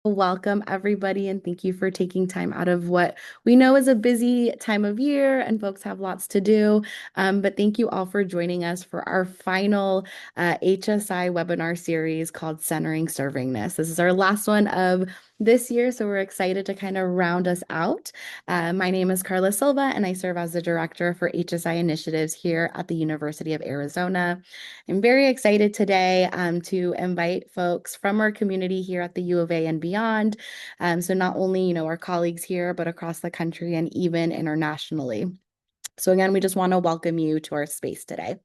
Welcome, everybody, and thank you for taking time out of what we know is a busy time of year and folks have lots to do. But thank you all for joining us for our final HSI webinar series called Centering Servingness. This is our last one of this year, so we're excited to kind of round us out. My name is Carla Silva, and I serve as the Director for HSI Initiatives here at the University of Arizona. I'm very excited today to invite folks from our community here at the U of A and beyond. So not only, our colleagues here, but across the country and even internationally. So again, we just want to welcome you to our space today.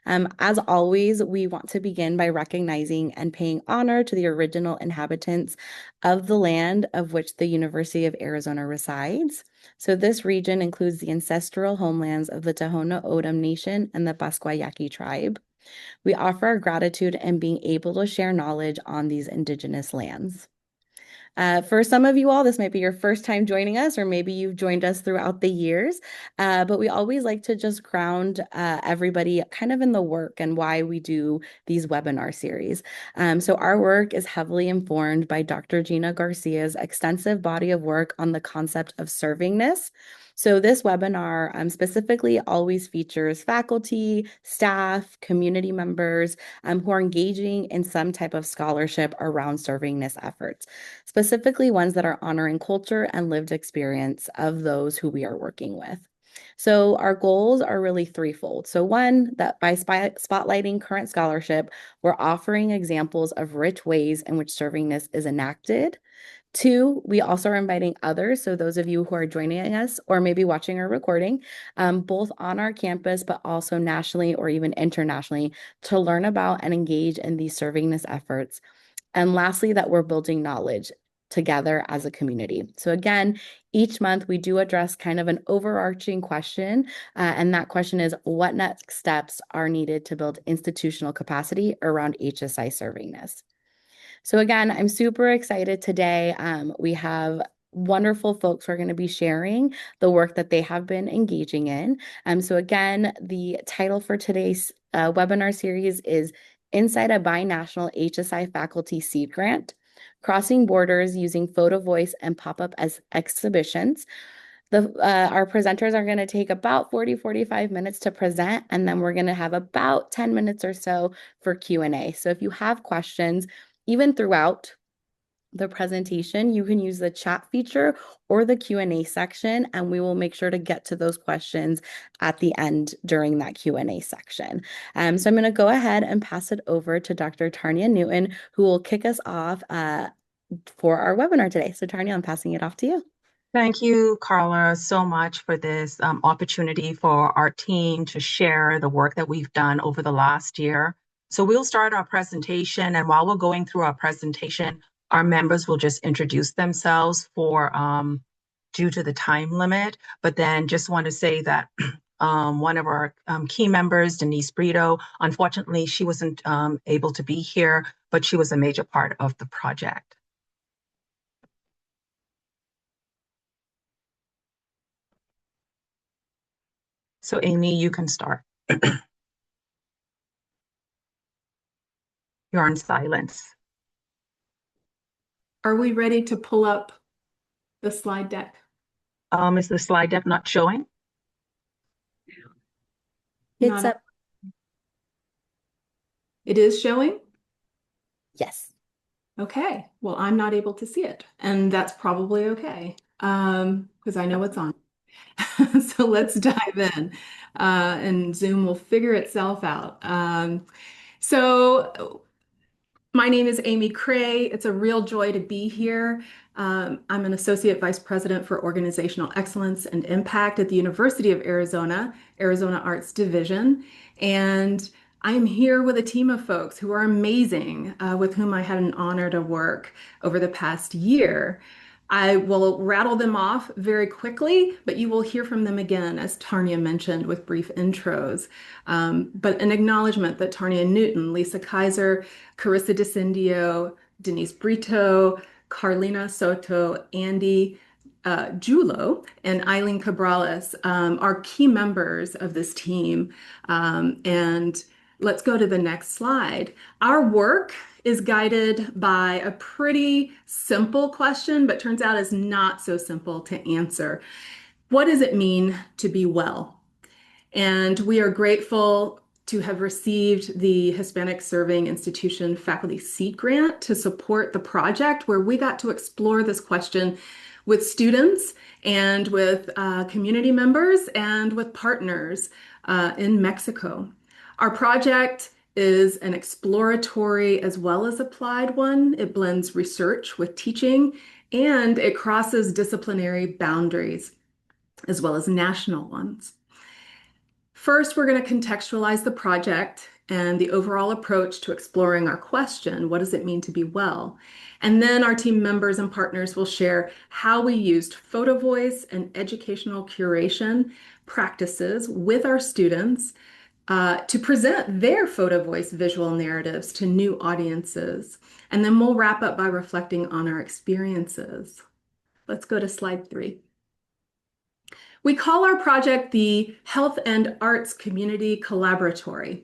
As always, we want to begin by recognizing and paying honor to the original inhabitants of the land of which the University of Arizona resides. So this region includes the ancestral homelands of the Tohono O'odham Nation and the Pasquayaqui tribe. We offer our gratitude in being able to share knowledge on these Indigenous lands. For some of you all, this might be your first time joining us, or maybe you've joined us throughout the years, but we always like to just ground everybody kind of in the work and why we do these webinar series. So our work is heavily informed by Dr. Gina Garcia's extensive body of work on the concept of servingness. So this webinar specifically always features faculty, staff, community members who are engaging in some type of scholarship around servingness efforts, specifically ones that are honoring culture and lived experience of those who we are working with. So our goals are really threefold. So one, that by spotlighting current scholarship, we're offering examples of rich ways in which servingness is enacted. Two, we also are inviting others, so those of you who are joining us or maybe watching our recording, both on our campus, but also nationally or even internationally, to learn about and engage in these servingness efforts. And lastly, that we're building knowledge together as a community. So again, each month we do address kind of an overarching question, and that question is, what next steps are needed to build institutional capacity around HSI servingness? So again, I'm super excited today. We have wonderful folks who are going to be sharing the work that they have been engaging in. So again, the title for today's webinar series is Inside a Binational HSI Faculty Seed Grant, Crossing Borders Using Photovoice and Pop-Up as Exhibitions. Our presenters are going to take about 45 minutes to present, and then we're going to have about 10 minutes or so for Q&A. So if you have questions, even throughout the presentation, you can use the chat feature or the Q&A section, and we will make sure to get to those questions at the end during that Q&A section. So I'm going to go ahead and pass it over to Dr. Tarnia Newton, who will kick us off for our webinar today. So Tarnia, I'm passing it off to you. Thank you, Carla, so much for this opportunity for our team to share the work that we've done over the last year. So we'll start our presentation, and while we're going through our presentation, our members will just introduce themselves for due to the time limit. But then just want to say that one of our key members, Denisse Britto, unfortunately, she wasn't able to be here, but she was a major part of the project. So Amy, you can start. You're on silence. Are we ready to pull up the slide deck? Is the slide deck not showing? It's up. It is showing? Yes. Okay. Well, I'm not able to see it, and that's probably okay because I know it's on. So let's dive in, and Zoom will figure itself out. So my name is Amy Krahe. It's a real joy to be here. I'm an Associate Vice President for Organizational Excellence and Impact at the University of Arizona, Arizona Arts Division. And I'm here with a team of folks who are amazing, with whom I had an honor to work over the past year. I will rattle them off very quickly, but you will hear from them again, as Tarnia mentioned, with brief intros. But an acknowledgement that Tarnia Newton, Lisa Kiser, Carissa DiCindo, Denisse Britto, Carlina Soto, Andy Julo, and Eileen Cabrales are key members of this team. And Let's go to the next slide. Our work is guided by a pretty simple question, but turns out is not so simple to answer. What does it mean to be well? And we are grateful to have received the Hispanic Serving Institution Faculty Seat Grant to support the project, where we got to explore this question with students and with community members and with partners in Mexico. Our project is an exploratory as well as applied one. It blends research with teaching, and it crosses disciplinary boundaries as well as national ones. First, we're going to contextualize the project and the overall approach to exploring our question, what does it mean to be well? And then our team members and partners will share how we used Photovoice and educational curation practices with our students to present their Photovoice visual narratives to new audiences. And then we'll wrap up by reflecting on our experiences. Let's go to slide 3. We call our project the Health and Arts Community Collaboratory,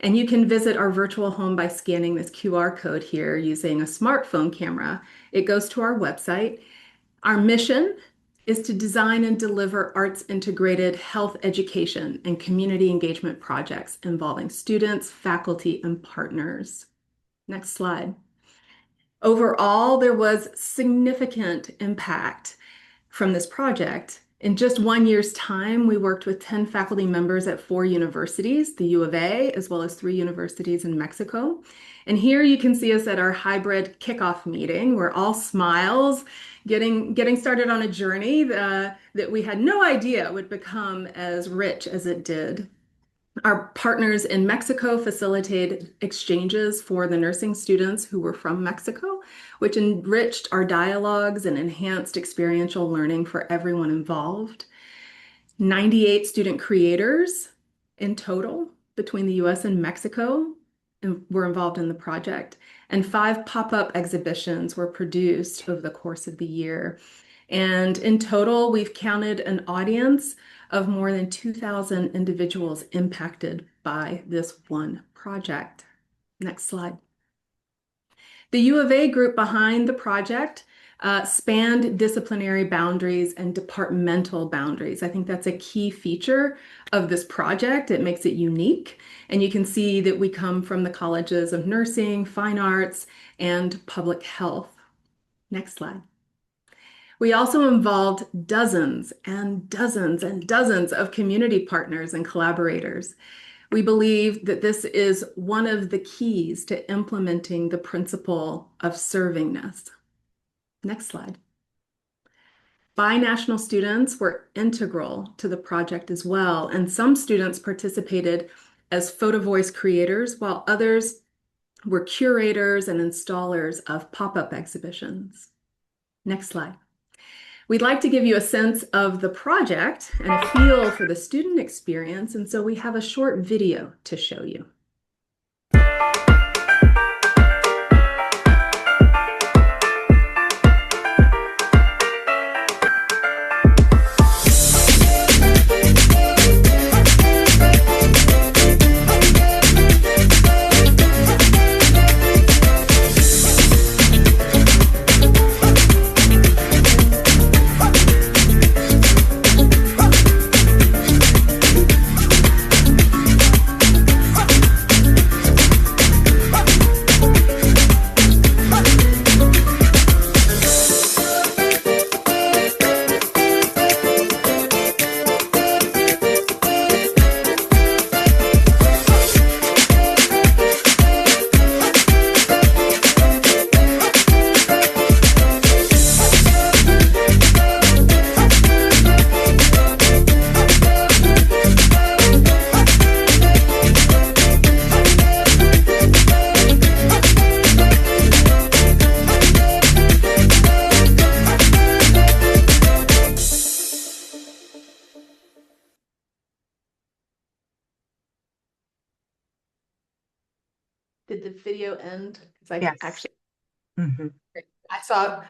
and you can visit our virtual home by scanning this QR code here using a smartphone camera. It goes to our website. Our mission is to design and deliver arts-integrated health education and community engagement projects involving students, faculty, and partners. Next slide. Overall, there was significant impact from this project. In just 1 year's time, we worked with 10 faculty members at 4 universities, the U of A, as well as 3 universities in Mexico. And here you can see us at our hybrid kickoff meeting. We're all smiles, getting started on a journey that we had no idea would become as rich as it did. Our partners in Mexico facilitated exchanges for the nursing students who were from Mexico, which enriched our dialogues and enhanced experiential learning for everyone involved. 98 student creators in total between the US and Mexico were involved in the project, and 5 pop-up exhibitions were produced over the course of the year. And in total, we've counted an audience of more than 2,000 individuals impacted by this one project. Next slide. The U of A group behind the project spanned disciplinary boundaries and departmental boundaries. I think that's a key feature of this project. It makes it unique. And you can see that we come from the colleges of nursing, fine arts, and public health. Next slide. We also involved dozens and dozens and dozens of community partners and collaborators. We believe that this is one of the keys to implementing the principle of servingness. Next slide. Binational students were integral to the project as well, and some students participated as Photovoice creators, while others were curators and installers of pop-up exhibitions. Next slide. We'd like to give you a sense of the project and a feel for the student experience, and so we have a short video to show you. Did the video end? Because Yes. actually Mhm.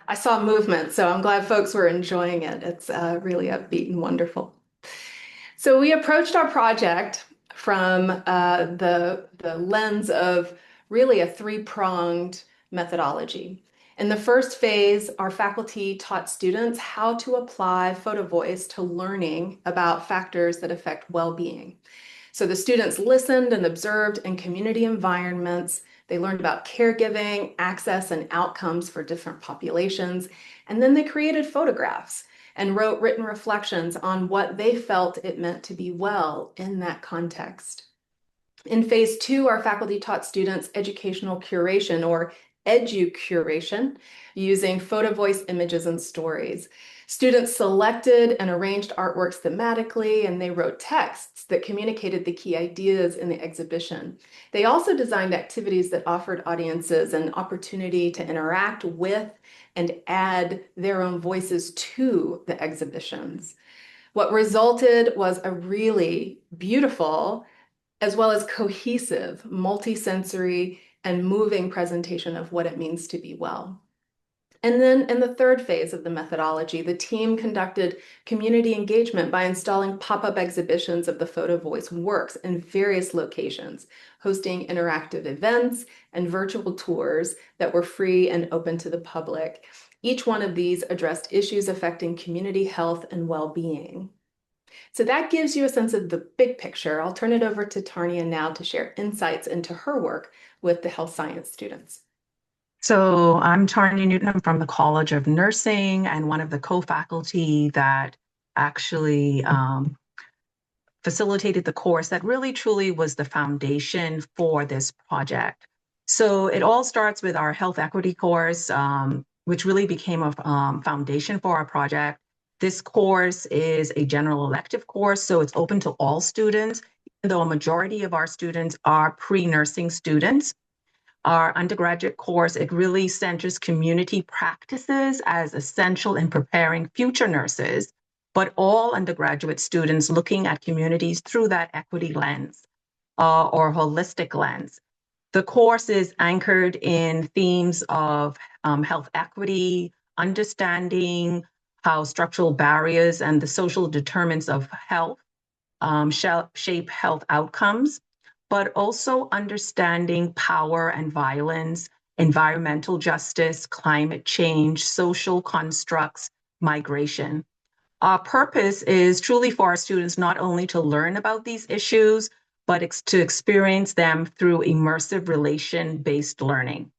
I saw movement, so I'm glad folks were enjoying it. It's really upbeat and wonderful. So we approached our project from the lens of really a three-pronged methodology. In the first phase, our faculty taught students how to apply Photovoice to learning about factors that affect well-being. So the students listened and observed in community environments. They learned about caregiving, access, and outcomes for different populations. And then they created photographs and wrote written reflections on what they felt it meant to be well in that context. In phase two, our faculty taught students educational curation, or edu-curation, using Photovoice images and stories. Students selected and arranged artworks thematically, and they wrote texts that communicated the key ideas in the exhibition. They also designed activities that offered audiences an opportunity to interact with and add their own voices to the exhibitions. What resulted was a really beautiful, as well as cohesive, multisensory, and moving presentation of what it means to be well. And then in the third phase of the methodology, the team conducted community engagement by installing pop-up exhibitions of the Photovoice works in various locations, hosting interactive events and virtual tours that were free and open to the public. Each one of these addressed issues affecting community health and well-being. So that gives you a sense of the big picture. I'll turn it over to Tarnia now to share insights into her work with the health science students. So I'm Tarnia Newton. I'm from the College of Nursing and one of the co-faculty that actually facilitated the course that really truly was the foundation for this project. So it all starts with our health equity course, which really became a foundation for our project. This course is a general elective course, so it's open to all students, even though a majority of our students are pre-nursing students. Our undergraduate course, it really centers community practices as essential in preparing future nurses, but all undergraduate students looking at communities through that equity lens or holistic lens. The course is anchored in themes of health equity, understanding how structural barriers and the social determinants of health shape health outcomes, but also understanding power and violence, environmental justice, climate change, social constructs, migration. Our purpose is truly for our students not only to learn about these issues, but to experience them through immersive relation-based learning.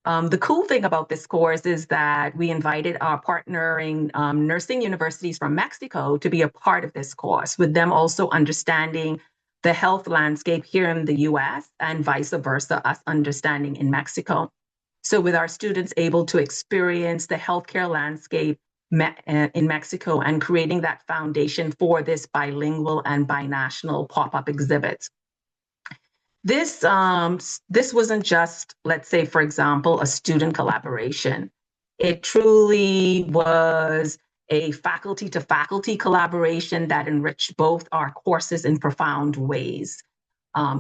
The cool thing about this course is that we invited our partnering nursing universities from Mexico to be a part of this course, with them also understanding the health landscape here in the US and vice versa, us understanding in Mexico. So with our students able to experience the healthcare landscape in Mexico and creating that foundation for this bilingual and binational pop-up exhibits. This wasn't just, let's say, for example, a student collaboration. It truly was a faculty to faculty collaboration that enriched both our courses in profound ways,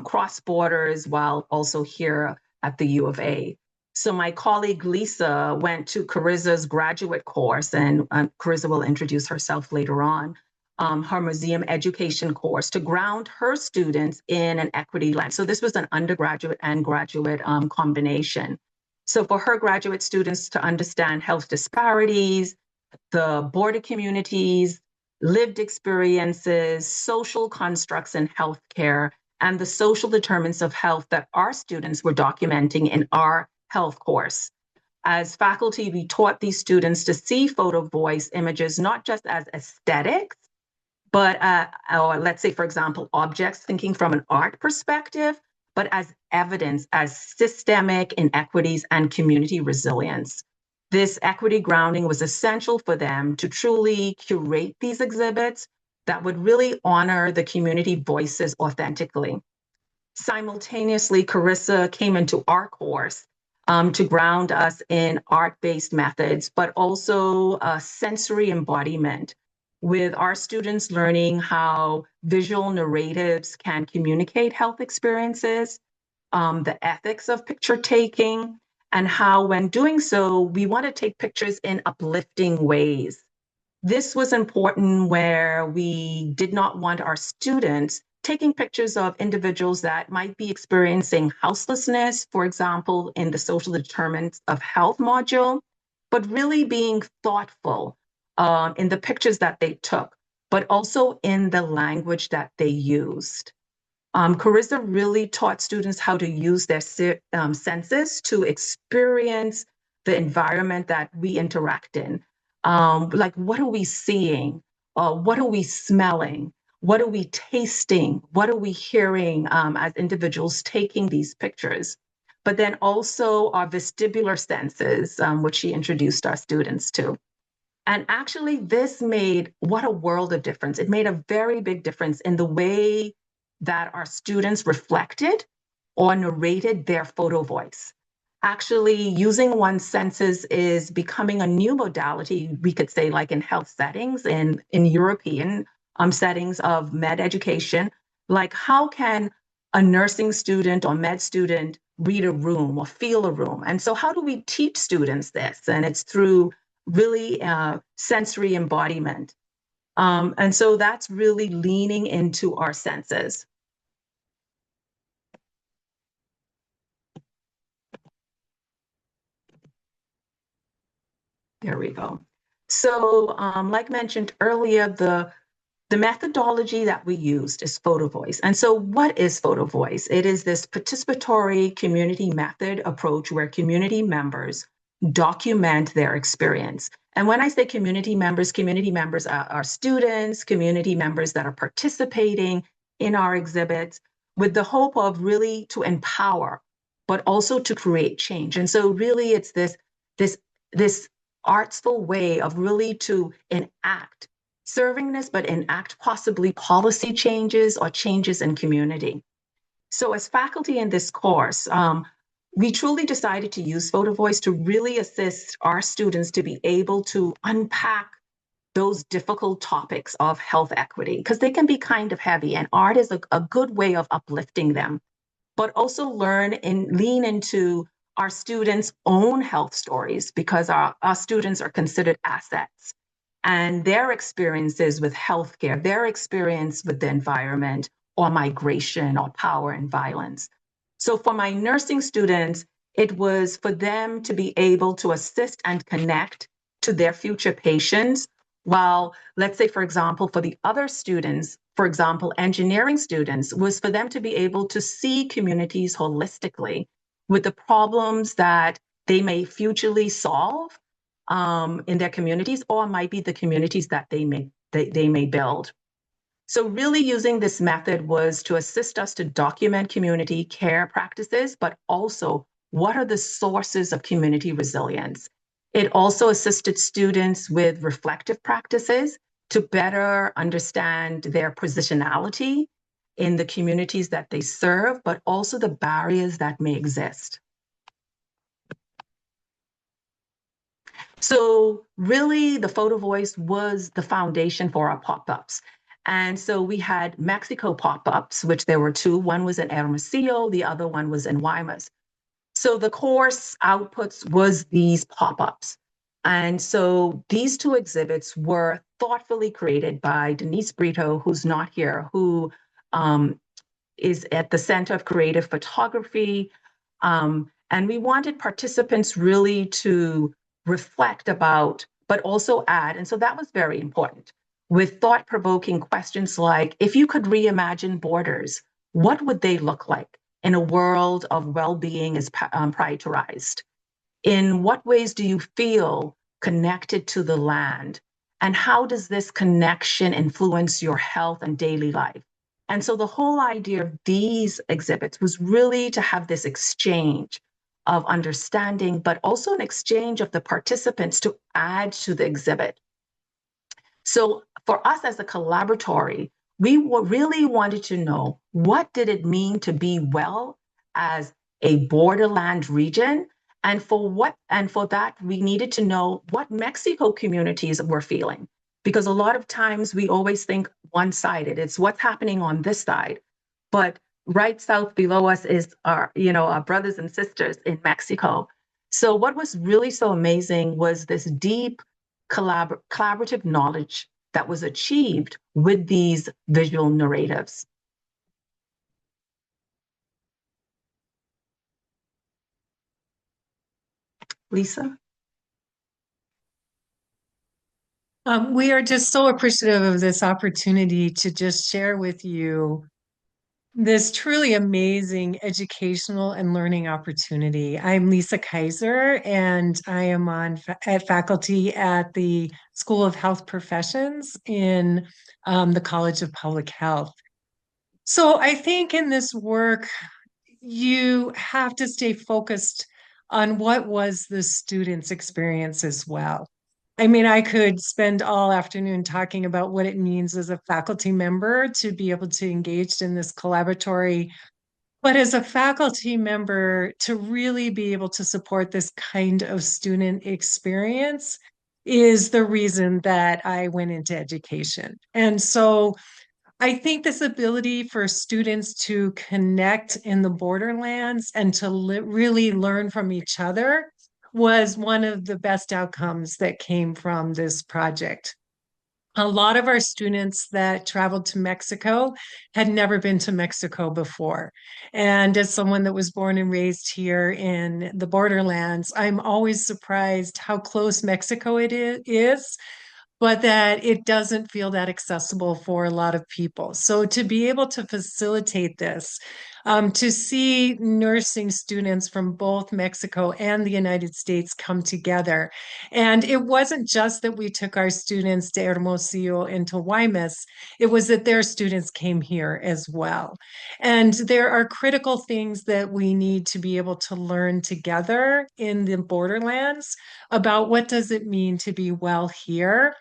cross borders while also here at the U of A. So my colleague Lisa went to Carissa's graduate course, and Carissa will introduce herself later on, her museum education course to ground her students in an equity lens. So this was an undergraduate and graduate combination. So for her graduate students to understand health disparities, the border communities, lived experiences, social constructs in healthcare, and the social determinants of health that our students were documenting in our health course. As faculty, we taught these students to see Photovoice images not just as aesthetics, but or let's say, for example, objects, thinking from an art perspective, but as evidence, as systemic inequities and community resilience. This equity grounding was essential for them to truly curate these exhibits that would really honor the community voices authentically. Simultaneously, Carissa came into our course to ground us in art-based methods, but also sensory embodiment, with our students learning how visual narratives can communicate health experiences, the ethics of picture taking, and how when doing so, we want to take pictures in uplifting ways. This was important where we did not want our students taking pictures of individuals that might be experiencing houselessness, for example, in the social determinants of health module, but really being thoughtful in the pictures that they took, but also in the language that they used. Carissa really taught students how to use their senses to experience the environment that we interact in. Like, what are we seeing? What are we smelling? What are we tasting? What are we hearing as individuals taking these pictures? But then also our vestibular senses, which she introduced our students to. And actually, this made what a world of difference. It made a very big difference in the way that our students reflected or narrated their photo voice. Actually, using one's senses is becoming a new modality, we could say, like in health settings, in European settings of med education. Like, how can a nursing student or med student read a room or feel a room? And so how do we teach students this? And it's through really sensory embodiment. And so that's really leaning into our senses. There we go. So like mentioned earlier, the methodology that we used is Photovoice. And so what is Photovoice? It is this participatory community method approach where community members document their experience. And when I say community members are students, community members that are participating in our exhibits with the hope of really to empower, but also to create change. And so really it's this artful way of really to enact servingness, but enact possibly policy changes or changes in community. So as faculty in this course, we truly decided to use Photovoice to really assist our students to be able to unpack those difficult topics of health equity, because they can be kind of heavy, and art is a good way of uplifting them, but also learn and lean into our students' own health stories, because our students are considered assets, and their experiences with healthcare, their experience with the environment or migration or power and violence. So for my nursing students, it was for them to be able to assist and connect to their future patients, while, let's say, for example, for the other students, for example, engineering students, was for them to be able to see communities holistically with the problems that they may futurely solve in their communities, or might be the communities that they may build. So really using this method was to assist us to document community care practices, but also what are the sources of community resilience. It also assisted students with reflective practices to better understand their positionality in the communities that they serve, but also the barriers that may exist. So really the Photovoice was the foundation for our pop-ups. And so we had Mexico pop-ups, which there were two. One was in Hermosillo, the other one was in Guaymas. So the course outputs was these pop-ups. And so these two exhibits were thoughtfully created by Denisse Britto, who's not here, who is at the Center of Creative Photography. And we wanted participants really to reflect about, but also add, and so that was very important, with thought-provoking questions like, if you could reimagine borders, what would they look like in a world of well-being is prioritized? In what ways do you feel connected to the land? And how does this connection influence your health and daily life? And so the whole idea of these exhibits was really to have this exchange of understanding, but also an exchange of the participants to add to the exhibit. So for us as a collaboratory, we really wanted to know, what did it mean to be well as a borderland region? And for that, we needed to know what Mexico communities were feeling. Because a lot of times we always think one-sided, it's what's happening on this side. But right south below us is our brothers and sisters in Mexico. So what was really so amazing was this deep collaborative knowledge that was achieved with these visual narratives. Lisa? We are just so appreciative of this opportunity to just share with you this truly amazing educational and learning opportunity. I'm Lisa Kiser, and I am at faculty at the School of Health Professions in the College of Public Health. So I think in this work, you have to stay focused on what was the student's experience as well. I mean, I could spend all afternoon talking about what it means as a faculty member to be able to engage in this collaboratory, but as a faculty member, to really be able to support this kind of student experience is the reason that I went into education. And so I think this ability for students to connect in the borderlands and to really learn from each other was one of the best outcomes that came from this project. A lot of our students that traveled to Mexico had never been to Mexico before. And as someone that was born and raised here in the borderlands, I'm always surprised how close Mexico it is, but that it doesn't feel that accessible for a lot of people. So to be able to facilitate this, to see nursing students from both Mexico and the United States come together. And it wasn't just that we took our students to Hermosillo and to UIMES, it was that their students came here as well. And there are critical things that we need to be able to learn together in the borderlands about what does it mean to be well here.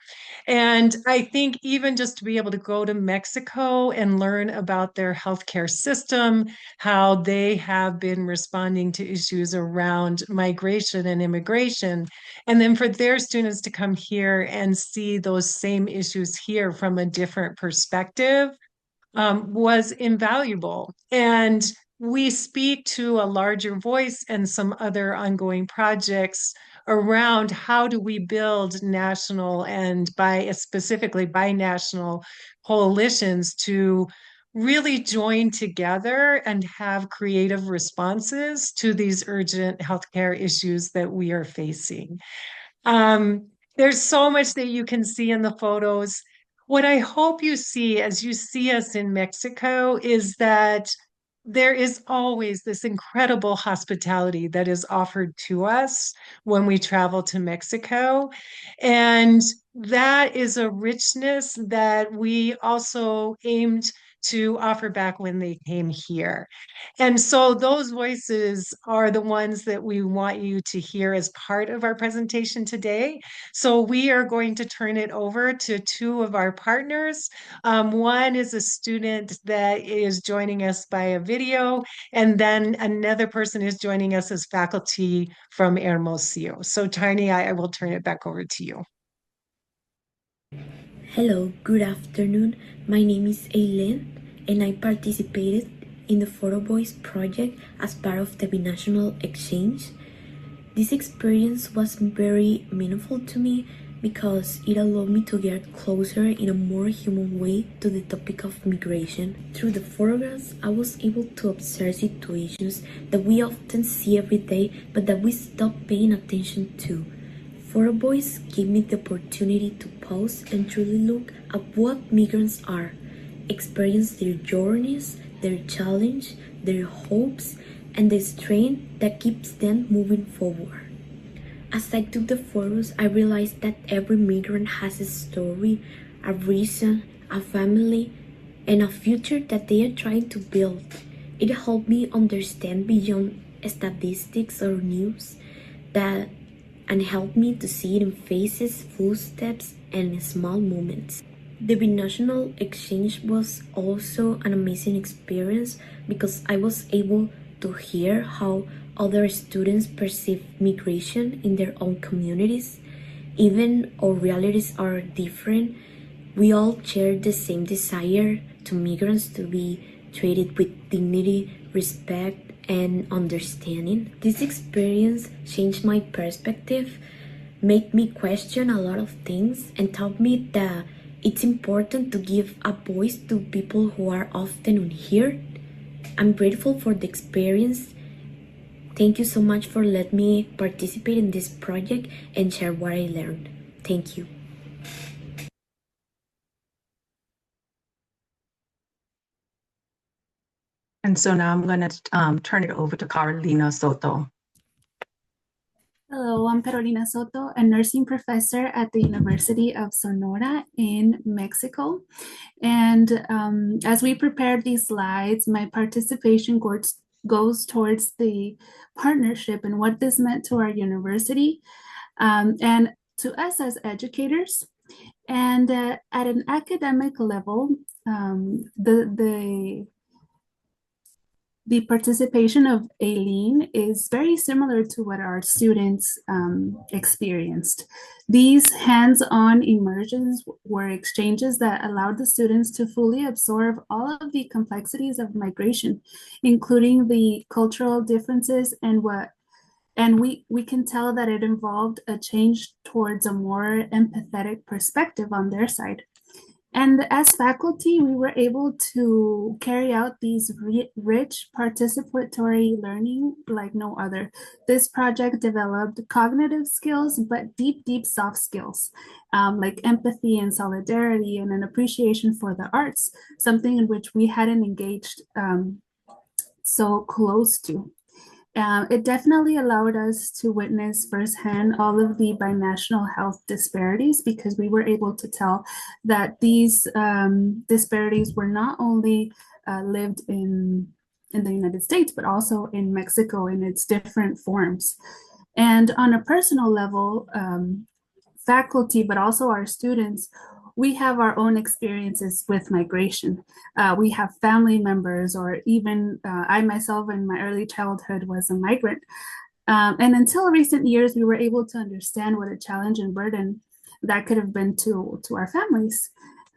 And I think even just to be able to go to Mexico and learn about their healthcare system, how they have been responding to issues around migration and immigration, and then for their students to come here and see those same issues here from a different perspective, was invaluable. And we speak to a larger voice and some other ongoing projects around how do we build national and specifically binational coalitions to really join together and have creative responses to these urgent healthcare issues that we are facing. There's so much that you can see in the photos. What I hope you see as you see us in Mexico is that there is always this incredible hospitality that is offered to us when we travel to Mexico. And that is a richness that we also aimed to offer back when they came here. And so those voices are the ones that we want you to hear as part of our presentation today. So we are going to turn it over to two of our partners. One is a student that is joining us by a video, and then another person is joining us as faculty from Hermosillo. So Tarnia, I will turn it back over to you. Hello, good afternoon. My name is Eileen, and I participated in the Photovoice project as part of the Binational exchange. This experience was very meaningful to me because it allowed me to get closer in a more human way to the topic of migration. Through the photographs, I was able to observe situations that we often see every day but that we stop paying attention to. Photovoice gave me the opportunity to pause and truly look at what migrants are, experience their journeys, their challenge, their hopes, and the strength that keeps them moving forward. As I took the photos, I realized that every migrant has a story, a reason, a family, and a future that they are trying to build. It helped me understand beyond statistics or news and helped me to see it in faces, footsteps, and small moments. The Binational exchange was also an amazing experience because I was able to hear how other students perceive migration in their own communities. Even our realities are different, we all share the same desire to migrants to be treated with dignity, respect, and understanding. This experience changed my perspective, made me question a lot of things, and taught me that it's important to give a voice to people who are often unheard. I'm grateful for the experience Thank you so much for letting me participate in this project and share what I learned. Thank you. And so now I'm going to turn it over to Carolina Soto. Hello, I'm Carolina Soto, a nursing professor at the University of Sonora in Mexico. And as we prepared these slides, my participation goes towards the partnership and what this meant to our university and to us as educators. And at an academic level, the participation of Eileen is very similar to what our students experienced. These hands-on immersions were exchanges that allowed the students to fully absorb all of the complexities of migration, including the cultural differences and we can tell that it involved a change towards a more empathetic perspective on their side. And as faculty, we were able to carry out these rich participatory learning like no other. This project developed cognitive skills, but deep soft skills, like empathy and solidarity and an appreciation for the arts, something in which we hadn't engaged so close to. It definitely allowed us to witness firsthand all of the binational health disparities because we were able to tell that these disparities were not only lived in the United States, but also in Mexico in its different forms. And on a personal level, faculty, but also our students, we have our own experiences with migration. We have family members, or even I myself in my early childhood was a migrant. And until recent years, we were able to understand what a challenge and burden that could have been to our families.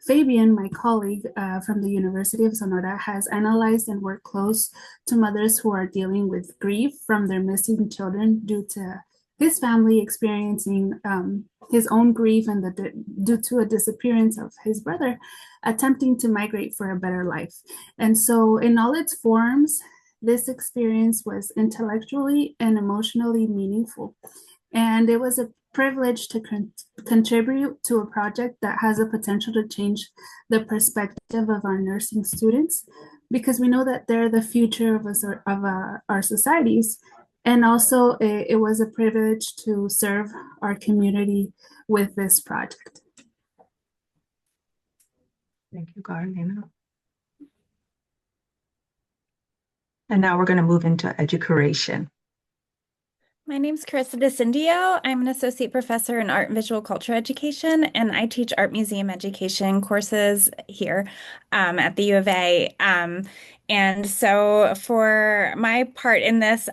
Fabian, my colleague from the University of Sonora, has analyzed and worked close to mothers who are dealing with grief from their missing children due to his family experiencing his own grief and due to a disappearance of his brother, attempting to migrate for a better life. And so in all its forms, this experience was intellectually and emotionally meaningful. And it was a privilege to contribute to a project that has the potential to change the perspective of our nursing students, because we know that they're the future of our societies. And also, it was a privilege to serve our community with this project. Thank you, Carolina. And now we're going to move into educuration. My name is Carissa DiCindo. I'm an associate professor in art and visual culture education, and I teach art museum education courses here at the U of A. And so for my part in this,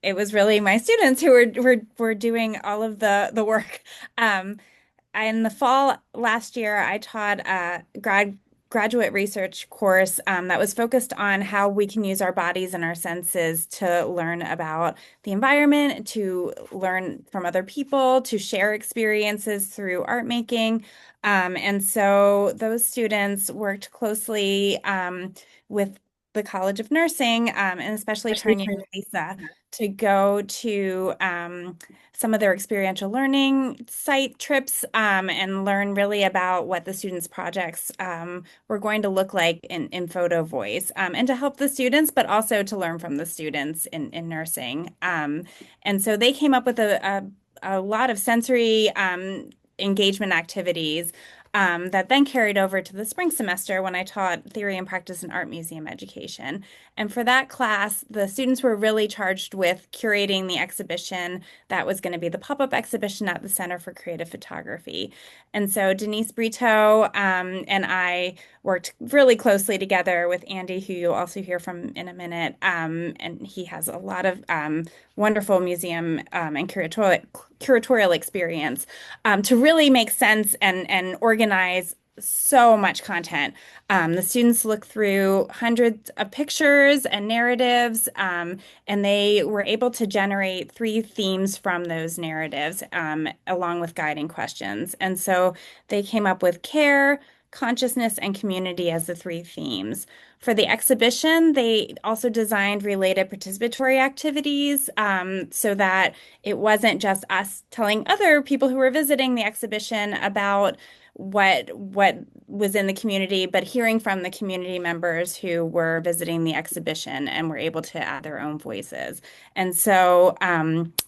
it was really my students who were doing all of the work. In the fall last year, I taught a graduate research course that was focused on how we can use our bodies and our senses to learn about the environment, to learn from other people, to share experiences through art making. And so those students worked closely with the College of Nursing, and especially Tarnia and Carissa, to go to some of their experiential learning site trips and learn really about what the students' projects were going to look like in Photovoice, and to help the students, but also to learn from the students in nursing. And so they came up with a lot of sensory engagement activities that then carried over to the spring semester when I taught theory and practice in art museum education. And for that class, the students were really charged with curating the exhibition that was going to be the pop-up exhibition at the Center for Creative Photography. And so Denisse, Britto, and I worked really closely together with Andy, who you'll also hear from in a minute. And he has a lot of wonderful museum and curatorial experience to really make sense and organize so much content. The students looked through hundreds of pictures and narratives, and they were able to generate 3 themes from those narratives, along with guiding questions. And so they came up with care, consciousness, and community as the three themes. For the exhibition, they also designed related participatory activities so that it wasn't just us telling other people who were visiting the exhibition about what was in the community, but hearing from the community members who were visiting the exhibition and were able to add their own voices. And so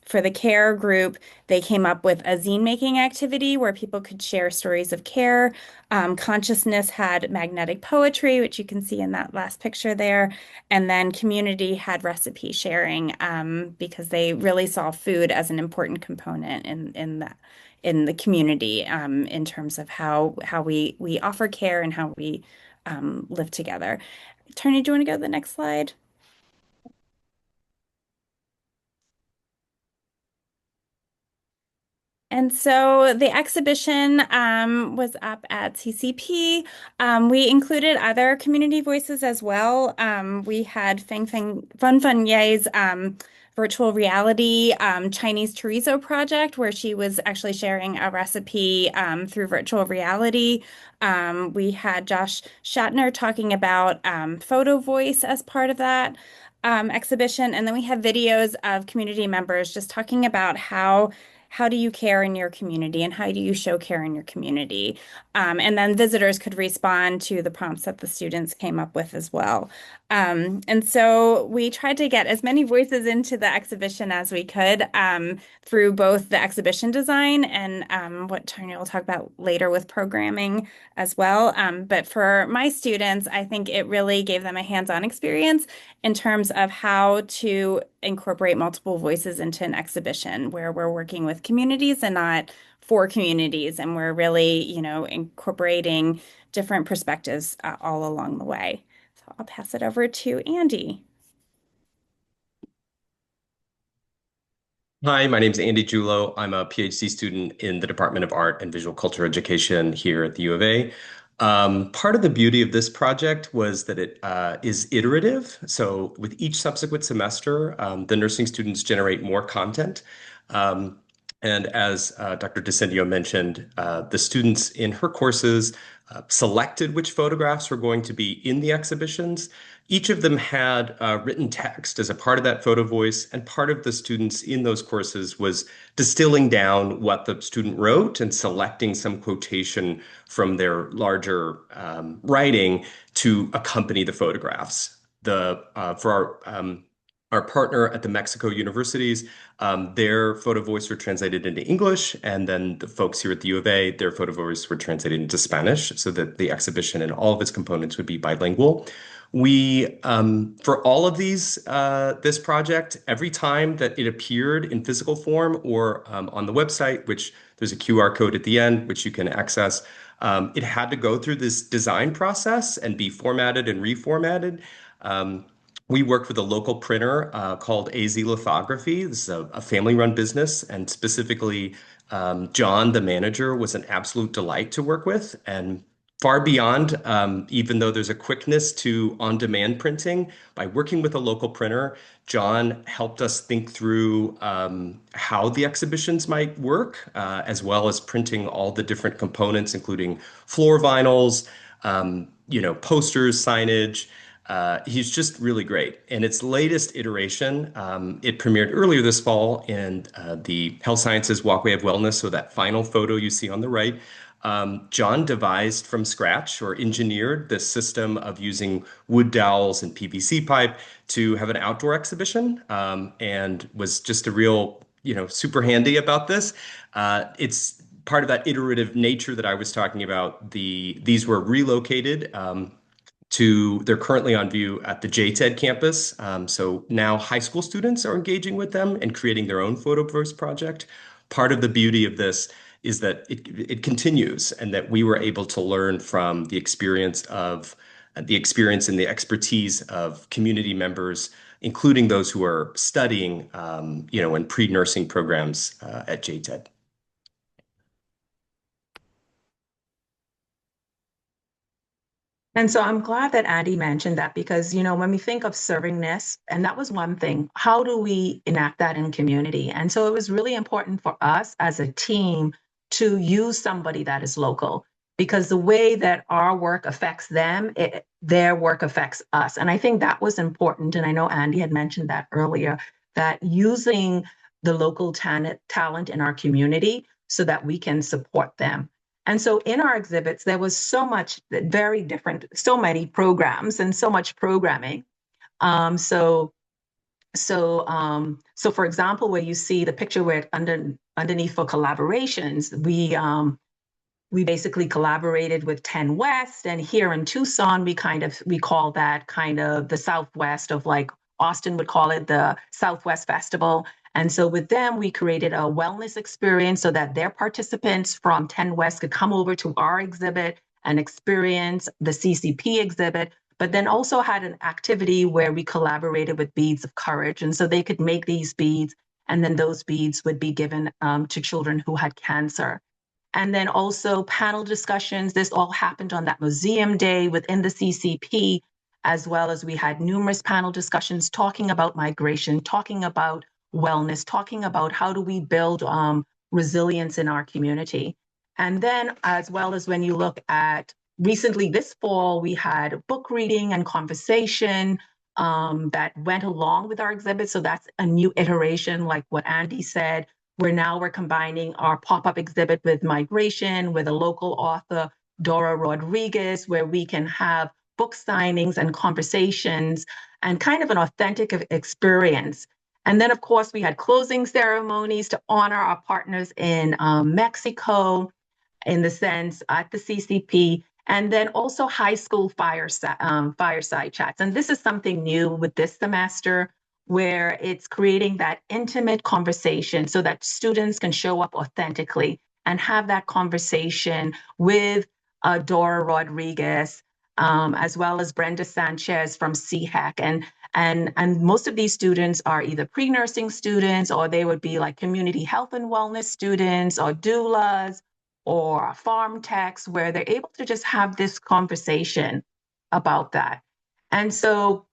for the care group, they came up with a zine making activity where people could share stories of care. Consciousness had magnetic poetry, which you can see in that last picture there. And then community had recipe sharing because they really saw food as an important component in the community in terms of how we offer care and how we live together. Tarnia, do you want to go to the next slide? And so the exhibition was up at CCP. We included other community voices as well. We had Fun Ye's virtual reality Chinese chorizo project, where she was actually sharing a recipe through virtual reality. We had Josh Shatner talking about Photovoice as part of that exhibition. And then we have videos of community members just talking about how do you care in your community and how do you show care in your community? And then visitors could respond to the prompts that the students came up with as well. And so we tried to get as many voices into the exhibition as we could through both the exhibition design and what Tarnia will talk about later with programming as well. But for my students, I think it really gave them a hands-on experience in terms of how to incorporate multiple voices into an exhibition where we're working with communities and not for communities, and we're really, incorporating different perspectives all along the way. So I'll pass it over to Andy. Hi, my name is Andy Julo. I'm a PhD student in the Department of Art and Visual Culture Education here at the U of A. Part of the beauty of this project was that it is iterative. So with each subsequent semester, the nursing students generate more content. And as Dr. DiCindo mentioned, the students in her courses selected which photographs were going to be in the exhibitions. Each of them had written text as a part of that photo voice, and part of the students in those courses was distilling down what the student wrote and selecting some quotation from their larger writing to accompany the photographs. For our partner at the Mexico universities, their photo voice were translated into English, and then the folks here at the U of A, their photo voice were translated into Spanish, so that the exhibition and all of its components would be bilingual. We, for all of these, this project, every time that it appeared in physical form or on the website, which there's a QR code at the end, which you can access, it had to go through this design process and be formatted and reformatted. We worked with a local printer called AZ Lithography. This is a family-run business, and specifically, John, the manager, was an absolute delight to work with, and far beyond, even though there's a quickness to on-demand printing, by working with a local printer, John helped us think through how the exhibitions might work, as well as printing all the different components, including floor vinyls, posters, signage. He's just really great. In its latest iteration, it premiered earlier this fall in the Health Sciences Walkway of Wellness. So that final photo you see on the right, John devised from scratch or engineered this system of using wood dowels and PVC pipe to have an outdoor exhibition, and was just a real, super handy about this. It's part of that iterative nature that I was talking about. These were relocated they're currently on view at the JTED campus. So now high school students are engaging with them and creating their own photo voice project. Part of the beauty of this is that it continues, and that we were able to learn from the experience and the expertise of community members, including those who are studying, in pre-nursing programs at JTED. And so I'm glad that Andy mentioned that, because, when we think of servingness, and that was one thing, how do we enact that in community? And so it was really important for us as a team to use somebody that is local. because the way that our work affects them, their work affects us. And I think that was important. And I know Andy had mentioned that earlier, that using the local talent in our community so that we can support them. And so in our exhibits, there was so much very different, so many programs and so much programming. So for example, where you see the picture where underneath for collaborations, we basically collaborated with 10 West, and here in Tucson, we call that kind of the Southwest of, like Austin would call it the Southwest Festival. And so with them, we created a wellness experience so that their participants from 10 West could come over to our exhibit and experience the CCP exhibit, but then also had an activity where we collaborated with Beads of Courage. And so they could make these beads, and then those beads would be given to children who had cancer. And then also panel discussions. This all happened on that museum day within the CCP, as well as we had numerous panel discussions talking about migration, talking about wellness, talking about how do we build resilience in our community. And then as well as when you look at recently this fall, we had book reading and conversation that went along with our exhibit. So that's a new iteration, like what Andy said. We're combining our pop-up exhibit with migration, with a local author, Dora Rodriguez, where we can have book signings and conversations and kind of an authentic experience. And then, of course, we had closing ceremonies to honor our partners in Mexico, in the sense at the CCP, and then also high school fireside chats. And this is something new with this semester, where it's creating that intimate conversation so that students can show up authentically and have that conversation with Dora Rodriguez, as well as Brenda Sanchez from CHEC. And most of these students are either pre-nursing students, or they would be like community health and wellness students, or doulas, or farm techs, where they're able to just have this conversation about that. And so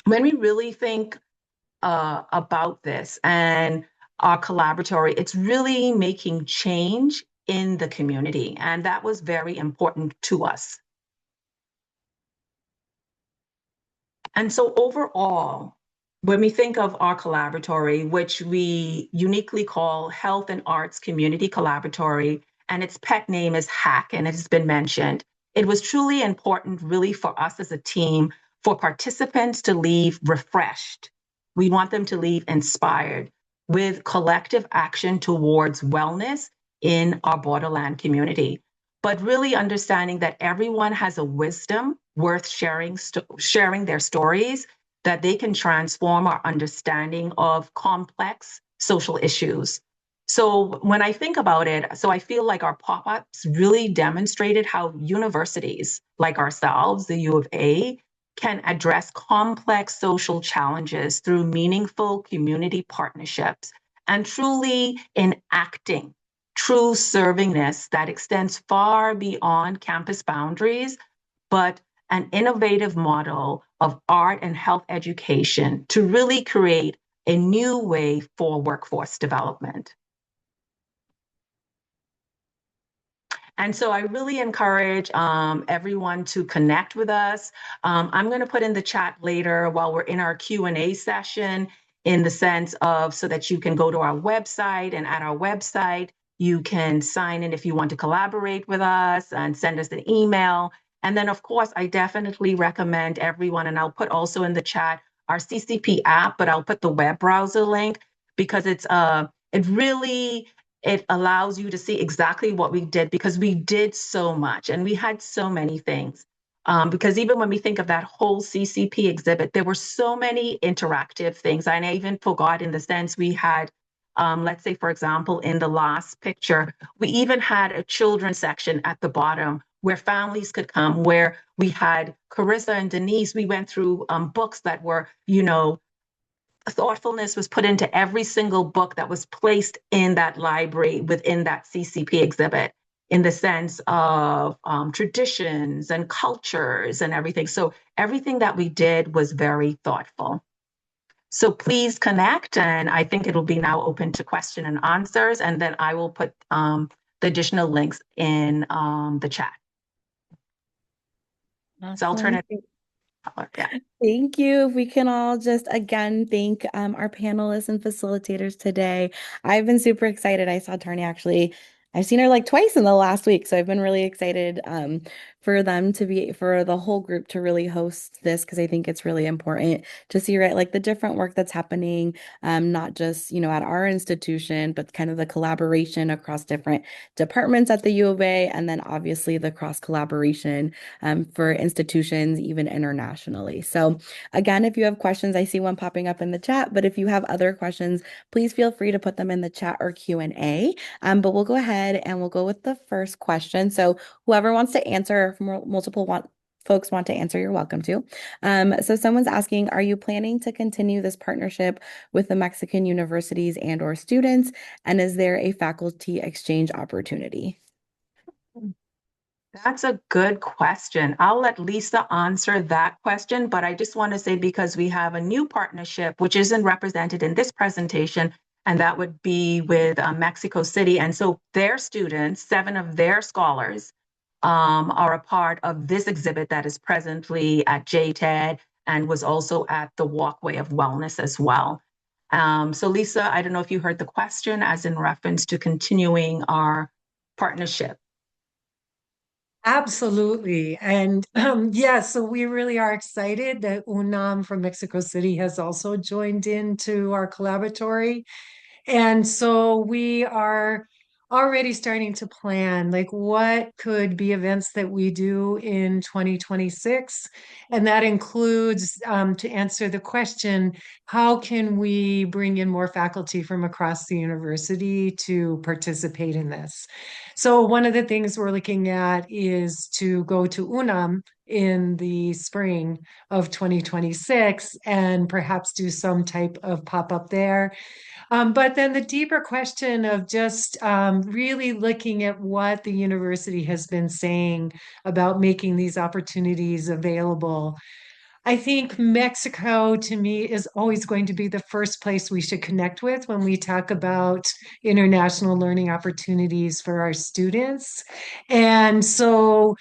when we really think about this and our collaboratory, it's really making change in the community. And that was very important to us. And so overall, when we think of our collaboratory, which we uniquely call Health and Arts Community Collaboratory, and its pet name is HACK, and it has been mentioned, it was truly important really for us as a team for participants to leave refreshed. We want them to leave inspired with collective action towards wellness in our borderland community, but really understanding that everyone has a wisdom worth sharing their stories, that they can transform our understanding of complex social issues. So when I think about it, so I feel like our pop-ups really demonstrated how universities like ourselves, the U of A, can address complex social challenges through meaningful community partnerships and truly enacting true servingness that extends far beyond campus boundaries, but an innovative model of art and health education to really create a new way for workforce development. And so I really encourage everyone to connect with us. I'm going to put in the chat later while we're in our Q&A session, in the sense of so that you can go to our website, and at our website, you can sign in if you want to collaborate with us and send us an email. And then, of course, I definitely recommend everyone, and I'll put also in the chat our CCP app, but I'll put the web browser link, because it allows you to see exactly what we did, because we did so much and we had so many things. Because even when we think of that whole CCP exhibit, there were so many interactive things. And I even forgot, in the sense we had, let's say, for example, in the last picture, we even had a children's section at the bottom where families could come, where we had Carissa and Denisse. We went through books that were, thoughtfulness was put into every single book that was placed in that library within that CCP exhibit, in the sense of traditions and cultures and everything. So everything that we did was very thoughtful. So please connect, and I think it'll be now open to question and answers, and then I will put the additional links in the chat. So I'll turn it. Yeah. Thank you. If we can all just again thank our panelists and facilitators today. I've been super excited. I saw Tarnia actually. I've seen her like twice in the last week, so I've been really excited for the whole group to really host this because I think it's really important to see like the different work that's happening, not just at our institution, but kind of the collaboration across different departments at the U of A, and then obviously the cross collaboration for institutions even internationally. So again, if you have questions, I see one popping up in the chat, but if you have other questions, please feel free to put them in the chat or Q&A. But we'll go ahead and we'll go with the first question. So whoever wants to answer, folks want to answer, you're welcome to. So someone's asking, are you planning to continue this partnership with the Mexican universities and or students? And is there a faculty exchange opportunity? That's a good question. I'll let Lisa answer that question, but I just want to say because we have a new partnership, which isn't represented in this presentation, and that would be with Mexico City. And so their students, 7 of their scholars, are a part of this exhibit that is presently at JTED and was also at the Walkway of Wellness as well. So Lisa, I don't know if you heard the question as in reference to continuing our partnership. Absolutely. And yeah, so we really are excited that UNAM from Mexico City has also joined into our collaboratory. And so we are already starting to plan like what could be events that we do in 2026. And that includes to answer the question, how can we bring in more faculty from across the university to participate in this? So one of the things we're looking at is to go to UNAM in the spring of 2026 and perhaps do some type of pop-up there. But then the deeper question of just really looking at what the university has been saying about making these opportunities available. I think Mexico, to me, is always going to be the first place we should connect with when we talk about international learning opportunities for our students. And so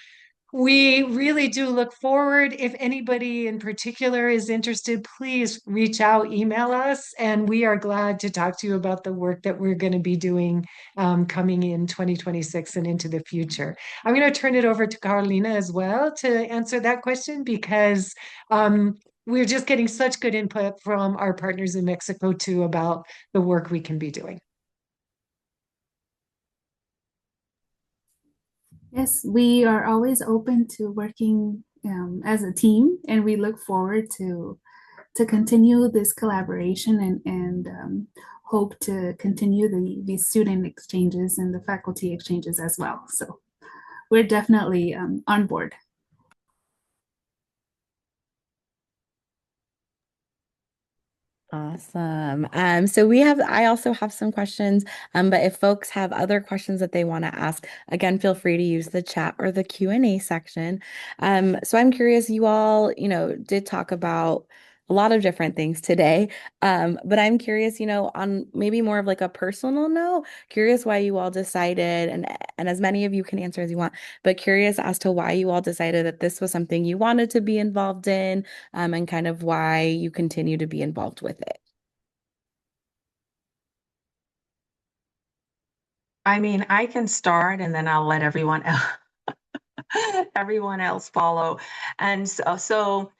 we really do look forward. If anybody in particular is interested, please reach out, email us, and we are glad to talk to you about the work that we're going to be doing coming in 2026 and into the future. I'm going to turn it over to Carolina as well to answer that question because we're just getting such good input from our partners in Mexico too about the work we can be doing. Yes, we are always open to working as a team, and we look forward to continue this collaboration and hope to continue the student exchanges and the faculty exchanges as well. So we're definitely on board. Awesome. So I also have some questions, but if folks have other questions that they want to ask, again, feel free to use the chat or the Q&A section. So I'm curious, you all, did talk about a lot of different things today. But I'm curious, on maybe more of like a personal note, curious why you all decided, and as many of you can answer as you want, but curious as to why you all decided that this was something you wanted to be involved in, and kind of why you continue to be involved with it. I mean, I can start and then I'll let everyone else follow. And so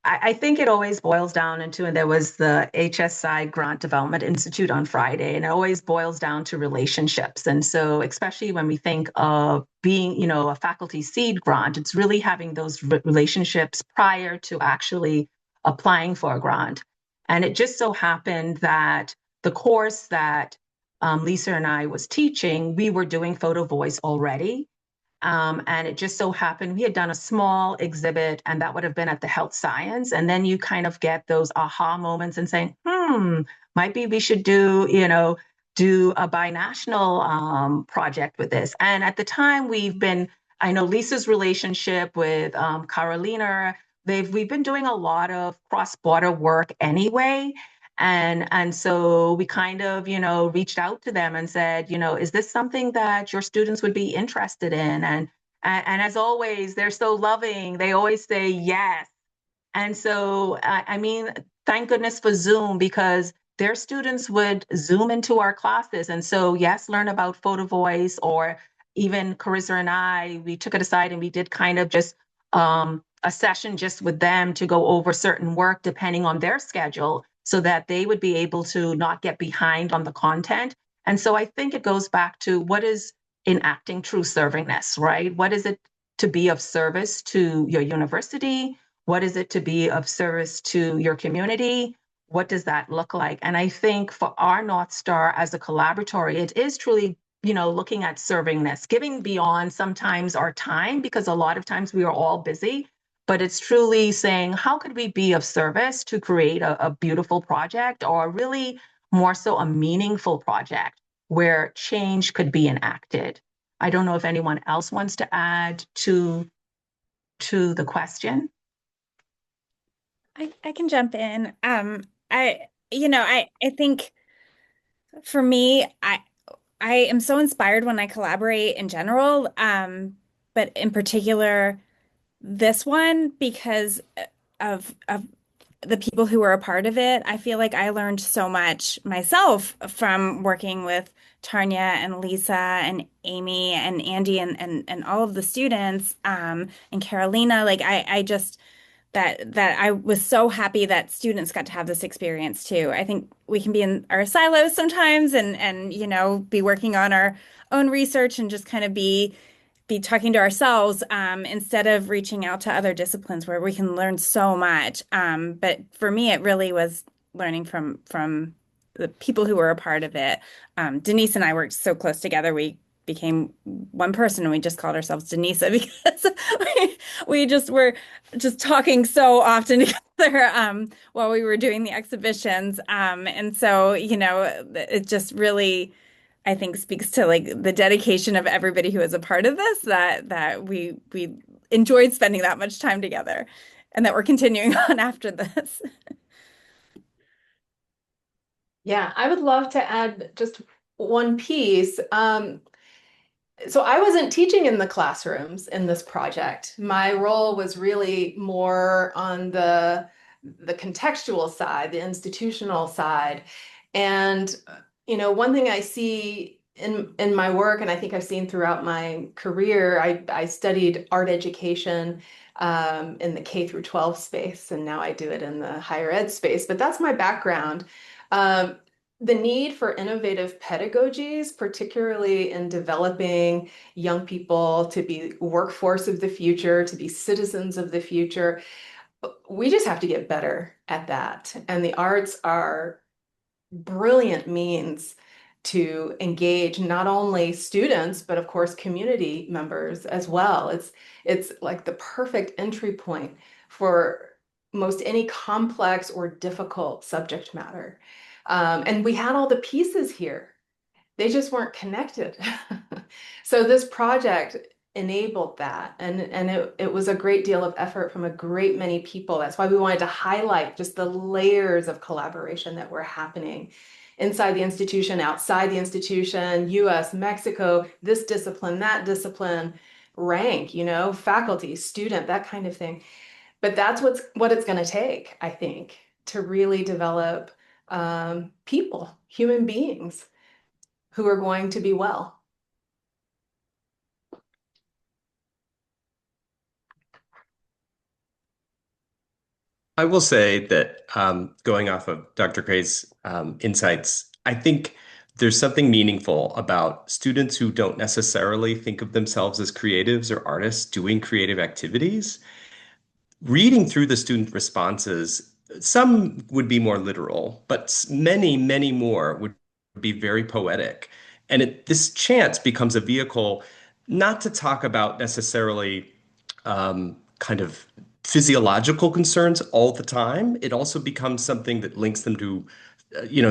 I think it always boils down into, and there was the HSI Grant Development Institute on Friday, and it always boils down to relationships. And so, especially when we think of being, a faculty seed grant, it's really having those relationships prior to actually applying for a grant. And it just so happened that the course that Lisa and I was teaching, we were doing Photovoice already. And it just so happened we had done a small exhibit, and that would have been at the health science. And then you kind of get those aha moments and saying, might be we should do a binational project with this. And at the time I know Lisa's relationship with Carolina, we've been doing a lot of cross-border work anyway. And so we kind of, reached out to them and said, is this something that your students would be interested in? And as always, they're so loving. They always say yes. And so, I mean, thank goodness for Zoom, because their students would Zoom into our classes. And so, yes, learn about Photovoice, or even Carissa and I, we took it aside and we did kind of just a session just with them to go over certain work depending on their schedule, so that they would be able to not get behind on the content. And so I think it goes back to, what is enacting true servingness, right? What is it to be of service to your university? What is it to be of service to your community? What does that look like? And I think for our North Star as a collaboratory, it is truly, looking at servingness, giving beyond sometimes our time, because a lot of times we are all busy, but it's truly saying, how could we be of service to create a beautiful project, or really more so a meaningful project where change could be enacted? I don't know if anyone else wants to add to the question. I can jump in. I think for me, I am so inspired when I collaborate in general, but in particular this one, because of the people who were a part of it. I feel like I learned so much myself from working with Tarnia and Lisa and Amy and Andy and all of the students, and Carolina. Like I just that I was so happy that students got to have this experience too. I think we can be in our silos sometimes and be working on our own research and just kind of be talking to ourselves, instead of reaching out to other disciplines where we can learn so much. But for me, it really was learning from the people who were a part of it. Denise and I worked so close together. We became one person, and we just called ourselves Denisse because we just were just talking so often together, while we were doing the exhibitions. And so, it just really, I think, speaks to like the dedication of everybody who is a part of this, that we enjoyed spending that much time together, and that we're continuing on after this. Yeah, I would love to add just one piece. So I wasn't teaching in the classrooms in this project. My role was really more on the contextual side, the institutional side. And one thing I see in my work, and I think I've seen throughout my career, I studied art education in the K through 12 space, and now I do it in the higher ed space. But that's my background. Um, the need for innovative pedagogies, particularly in developing young people to be workforce of the future, to be citizens of the future, we just have to get better at that. And the arts are brilliant means to engage not only students, but of course community members as well. It's like the perfect entry point for most any complex or difficult subject matter. And we had all the pieces here. They just weren't connected. So this project enabled that. And it was a great deal of effort from a great many people. That's why we wanted to highlight just the layers of collaboration that were happening inside the institution, outside the institution, US, Mexico, this discipline, that discipline, rank, faculty, student, that kind of thing. But that's what it's going to take, I think, to really develop people, human beings who are going to be well. I will say that going off of Dr. Krahe's insights, I think there's something meaningful about students who don't necessarily think of themselves as creatives or artists doing creative activities. Reading through the student responses, some would be more literal, but many, many more would be very poetic. And this chance becomes a vehicle not to talk about necessarily kind of physiological concerns all the time. It also becomes something that links them to,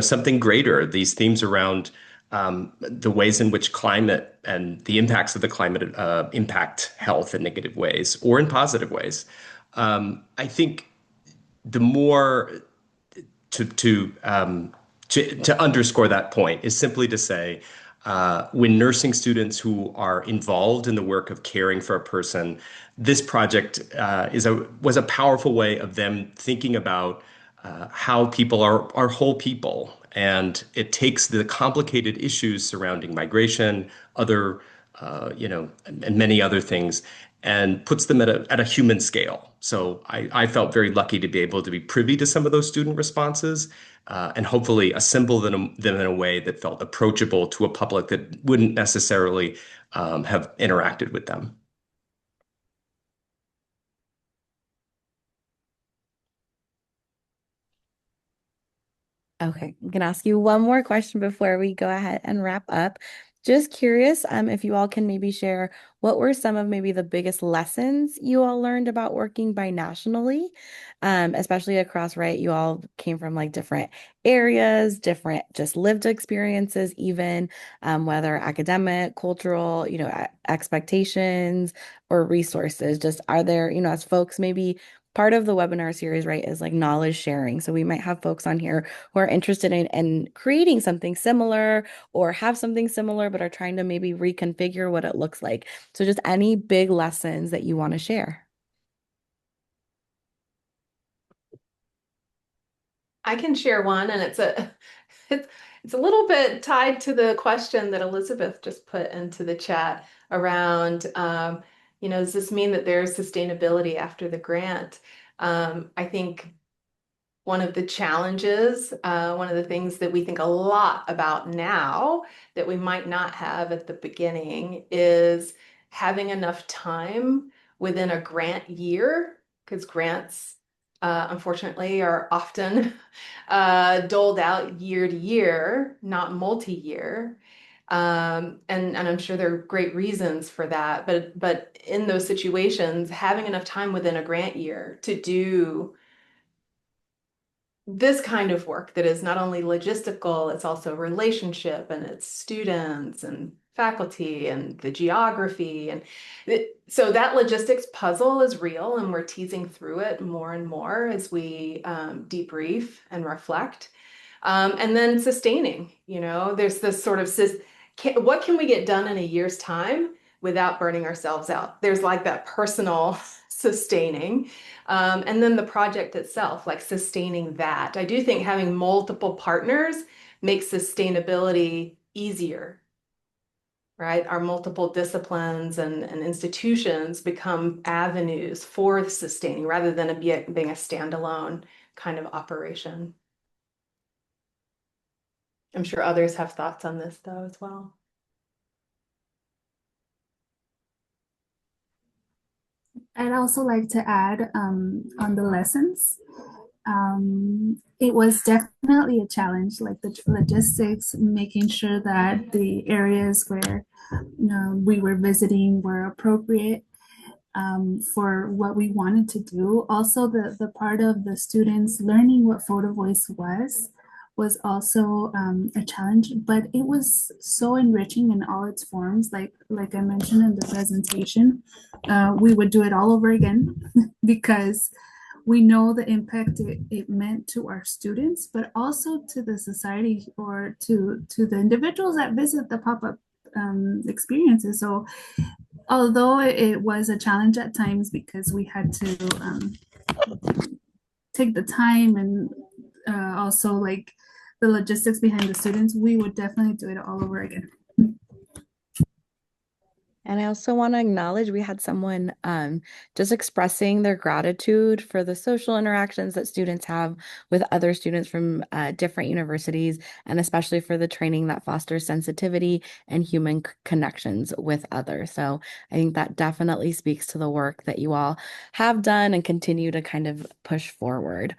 something greater. These themes around the ways in which climate and the impacts of the climate impact health in negative ways or in positive ways. I think the more to underscore that point is simply to say, when nursing students who are involved in the work of caring for a person, this project was a powerful way of them thinking about how people are whole people. And it takes the complicated issues surrounding migration, other, and many other things, and puts them at a human scale. So I felt very lucky to be able to be privy to some of those student responses, and hopefully assemble them in a way that felt approachable to a public that wouldn't necessarily have interacted with them. Okay, I'm gonna ask you one more question before we go ahead and wrap up. Just curious, if you all can maybe share what were some of maybe the biggest lessons you all learned about working binationally, especially across, right? You all came from like different areas, different just lived experiences, even whether academic, cultural, expectations or resources. Just are there, as folks maybe part of the webinar series, right, is like knowledge sharing. So we might have folks on here who are interested in creating something similar or have something similar, but are trying to maybe reconfigure what it looks like. So just any big lessons that you want to share. I can share one, and it's a little bit tied to the question that Elizabeth just put into the chat around, does this mean that there's sustainability after the grant? I think one of the challenges, one of the things that we think a lot about now that we might not have at the beginning is having enough time within a grant year, because grants, unfortunately, are often doled out year to year, not multi-year. And I'm sure there are great reasons for that, but in those situations, having enough time within a grant year to do this kind of work that is not only logistical, it's also relationship, and it's students and faculty and the geography. And so that logistics puzzle is real, and we're teasing through it more and more as we debrief and reflect. And then sustaining, there's this sort of, what can we get done in a year's time without burning ourselves out? There's like that personal sustaining. And then the project itself, like sustaining that. I do think having multiple partners makes sustainability easier, right? Our multiple disciplines and institutions become avenues for sustaining rather than being a standalone kind of operation. I'm sure others have thoughts on this though as well. I'd also like to add on the lessons. It was definitely a challenge, like the logistics, making sure that the areas where we were visiting were appropriate for what we wanted to do. Also, the part of the students learning what Photovoice was also a challenge, but it was so enriching in all its forms. Like I mentioned in the presentation, we would do it all over again because we know the impact it meant to our students, but also to the society or to the individuals that visit the pop-up experiences. So although it was a challenge at times because we had to take the time and also like the logistics behind the students, we would definitely do it all over again. And I also want to acknowledge we had someone just expressing their gratitude for the social interactions that students have with other students from different universities, and especially for the training that fosters sensitivity and human connections with others. So I think that definitely speaks to the work that you all have done and continue to kind of push forward.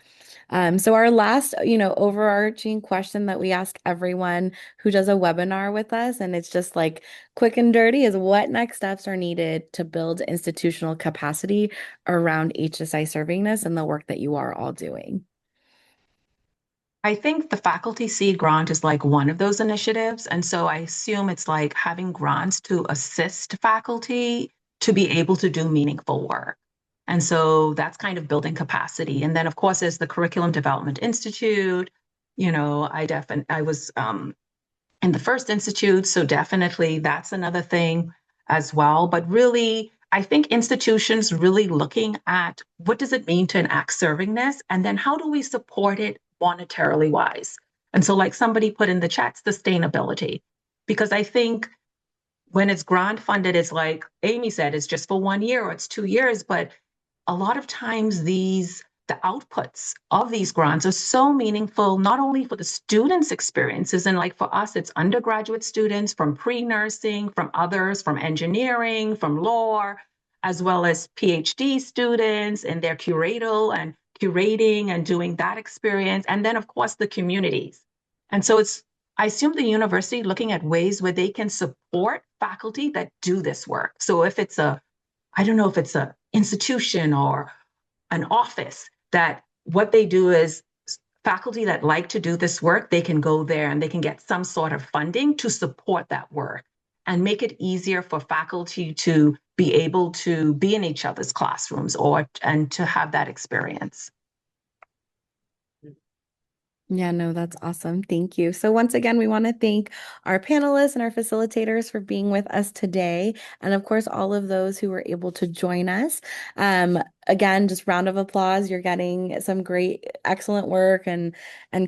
So our last, overarching question that we ask everyone who does a webinar with us, and it's just like quick and dirty, is what next steps are needed to build institutional capacity around HSI servingness and the work that you are all doing? I think the faculty seed grant is like one of those initiatives. And so I assume it's like having grants to assist faculty to be able to do meaningful work. And so that's kind of building capacity. And then, of course, there's the Curriculum Development Institute. I was in the first institute, so definitely that's another thing as well. But really, I think institutions really looking at what does it mean to enact servingness, and then how do we support it monetarily wise? And so, like somebody put in the chat, sustainability, because I think when it's grant funded, it's like Amy said, it's just for 1 year or it's 2 years. But a lot of times the outputs of these grants are so meaningful, not only for the students' experiences, and like for us, it's undergraduate students from pre-nursing, from others, from engineering, from law, as well as PhD students and their curating and doing that experience. And then, of course, the communities. And so I assume the university looking at ways where they can support faculty that do this work. So if it's I don't know if it's an institution or an office, that what they do is faculty that like to do this work, they can go there and they can get some sort of funding to support that work and make it easier for faculty to be able to be in each other's classrooms and to have that experience. Yeah, no, that's awesome. Thank you. So once again, we want to thank our panelists and our facilitators for being with us today. And of course, all of those who were able to join us. Again, just round of applause. You're getting some great, excellent work and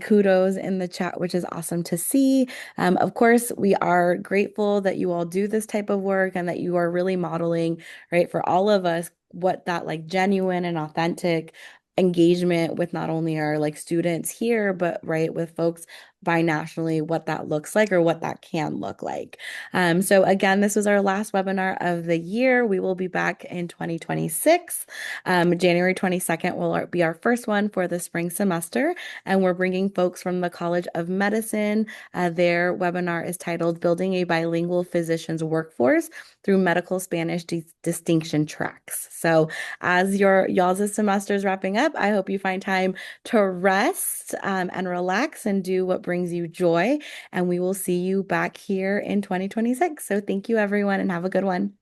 kudos in the chat, which is awesome to see. Of course, we are grateful that you all do this type of work and that you are really modeling, right, for all of us what that like genuine and authentic engagement with not only our like students here, but right with folks binationally, what that looks like or what that can look like. So again, this was our last webinar of the year. We will be back in 2026. January 22nd will be our first one for the spring semester. And we're bringing folks from the College of Medicine. Their webinar is titled Building a Bilingual Physician's Workforce Through Medical Spanish Distinction Tracks. So as y'all's semester is wrapping up, I hope you find time to rest and relax and do what brings you joy. And we will see you back here in 2026. So thank you, everyone, and have a good one.